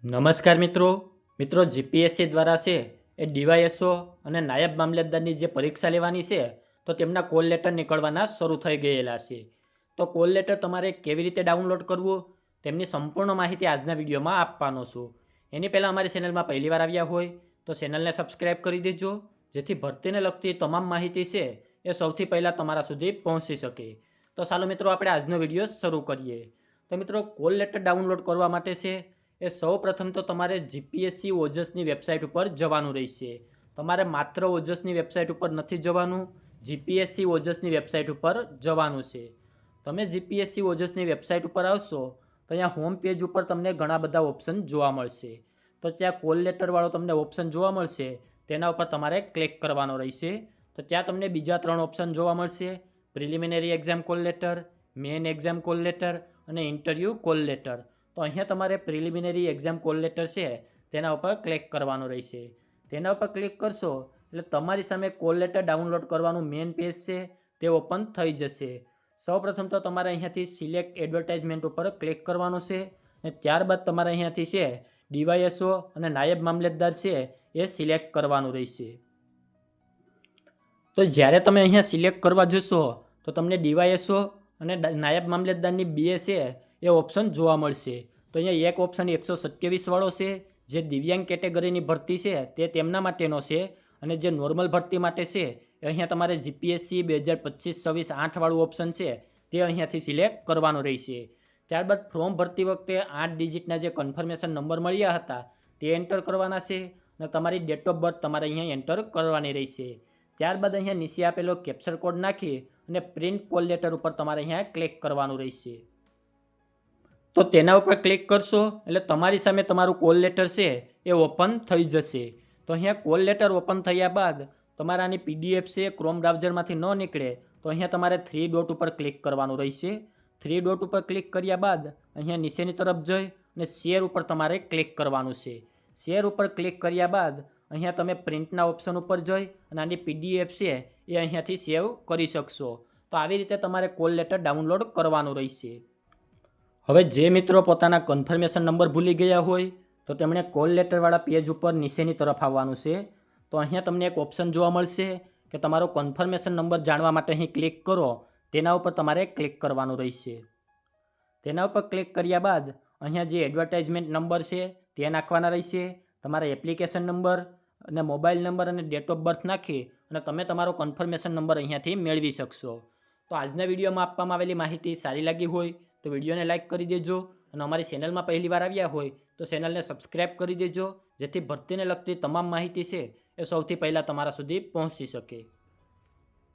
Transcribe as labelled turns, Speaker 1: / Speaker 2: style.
Speaker 1: નમસ્કાર મિત્રો જીપીએસસી દ્વારા છે એ ડીવાયએસઓ અને નાયબ મામલતદારની જે પરીક્ષા લેવાની છે તો તેમના કોલ લેટર નીકળવાના શરૂ થઈ ગયેલા છે. તો કોલ લેટર તમારે કેવી રીતે ડાઉનલોડ કરવું તેમની સંપૂર્ણ માહિતી આજના વિડીયોમાં આપવાનો છું. એની પહેલાં અમારી ચેનલમાં પહેલીવાર આવ્યા હોય તો ચેનલને સબસ્ક્રાઈબ કરી દેજો, જેથી ભરતીને લગતી તમામ માહિતી છે એ સૌથી પહેલાં તમારા સુધી પહોંચી શકે. તો ચાલો મિત્રો આપણે આજનો વિડીયો શરૂ કરીએ. તો મિત્રો કોલ લેટર ડાઉનલોડ કરવા માટે છે એ સૌ પ્રથમ તો તમારે જીપીએસસી ઓજસની વેબસાઇટ ઉપર જવાનું રહેશે. તમારે માત્ર ઓજસની વેબસાઇટ ઉપર નથી જવાનું, જીપીએસસી ઓજસની વેબસાઇટ ઉપર જવાનું છે. તમે જીપીએસસી ઓજસની વેબસાઇટ ઉપર આવશો તો અહીંયા હોમ પેજ ઉપર તમને ઘણા બધા ઓપ્શન જોવા મળશે. તો ત્યાં કોલ લેટરવાળો તમને ઓપ્શન જોવા મળશે, તેના ઉપર તમારે ક્લિક કરવાનો રહેશે. તો ત્યાં તમને બીજા 3 ઓપ્શન જોવા મળશે: preliminary exam call letter, main exam call letter અને ઇન્ટરવ્યૂ કોલ લેટર. તો અહીંયા તમારે પ્રિલિમિનરી એક્ઝામ કોલ લેટર છે તેના ઉપર ક્લિક કરવાનું રહેશે. તેના ઉપર ક્લિક કરશો એટલે તમારી સામે કોલ લેટર ડાઉનલોડ કરવાનું મેઇન પેજ છે તે ઓપન થઈ જશે. સૌપ્રથમ તો તમારે અહીંયાથી સિલેક્ટ એડવર્ટાઇઝમેન્ટ ઉપર ક્લિક કરવાનું છે અને ત્યારબાદ તમારે અહીંયાથી છે ડીવાયએસઓ અને નાયબ મામલતદાર છે એ સિલેક્ટ કરવાનું રહેશે. તો જ્યારે તમે અહીંયા સિલેક્ટ કરવા જશો તો તમને ડીવાયએસઓ અને નાયબ મામલતદારની બે છે એ ઓપ્શન જોવા મળશે. તો અહીંયા એક ઓપ્શન 127 વાળો છે, જે દિવ્યાંગ કેટેગરીની ભરતી છે તે તેમના માટેનો છે, અને જે નોર્મલ ભરતી માટે છે એ અહીંયા તમારે જીપીએસસી 2025-26 8 વાળું ઓપ્શન છે તે અહીંયાથી સિલેક્ટ કરવાનું રહેશે. ત્યારબાદ ફોર્મ ભરતી વખતે 8 ડિજિટના જે કન્ફર્મેશન નંબર મળ્યા હતા તે એન્ટર કરવાના છે અને તમારી ડેટ ઓફ બર્થ તમારે અહીંયા એન્ટર કરવાની રહેશે. ત્યારબાદ અહીંયા નીચે આપેલો કેપ્ચર કોડ નાખી અને પ્રિન્ટ કોલ લેટર ઉપર તમારે અહીંયા ક્લિક કરવાનું રહેશે. તો તેના ઉપર ક્લિક કરશો એટલે તમારી સામે તમારું કોલ લેટર છે એ ઓપન થઈ જશે. તો અહીંયા કોલ લેટર ઓપન થયા બાદ તમારાની પીડીએફ છે ક્રોમ બ્રાઉઝરમાંથી ન નીકળે તો અહીંયા તમારે 3 ડોટ ઉપર ક્લિક કરવાનું રહેશે. 3 ડોટ ઉપર ક્લિક કર્યા બાદ અહીંયા નીચેની તરફ જઈ અને શેર ઉપર તમારે ક્લિક કરવાનું છે. શેર ઉપર ક્લિક કર્યા બાદ અહીંયા તમે પ્રિન્ટના ઓપ્શન ઉપર જઈ અને આની પીડીએફ છે એ અહીંયાથી સેવ કરી શકશો. તો આવી રીતે તમારે કોલ લેટર ડાઉનલોડ કરવાનું રહેશે. હવે જે મિત્રો પોતાના કન્ફર્મેશન નંબર ભૂલી ગયા હોય તો તેમણે કોલ લેટરવાળા પેજ ઉપર નીચેની તરફ આવવાનું છે. તો અહીંયા તમને એક ઓપ્શન જોવા મળશે કે તમારો કન્ફર્મેશન નંબર જાણવા માટે અહીં ક્લિક કરો, તેના ઉપર તમારે ક્લિક કરવાનું રહેશે. તેના ઉપર ક્લિક કર્યા બાદ અહીંયા જે એડવર્ટાઇઝમેન્ટ નંબર છે તે નાખવાના રહેશે. તમારા એપ્લિકેશન નંબર અને મોબાઈલ નંબર અને ડેટ ઓફ બર્થ નાખી અને તમે તમારો કન્ફર્મેશન નંબર અહીંયાથી મેળવી શકશો. તો આજના વિડીયોમાં આપવામાં આવેલી માહિતી સારી લાગી હોય તો વિડીયોને લાઇક કરી દેજો, અને અમારી ચેનલમાં પહેલીવાર આવ્યા હોય તો ચેનલને સબસ્ક્રાઈબ કરી દેજો, જેથી ભરતીને લગતી તમામ માહિતી છે એ સૌથી પહેલાં તમારા સુધી પહોંચી શકે.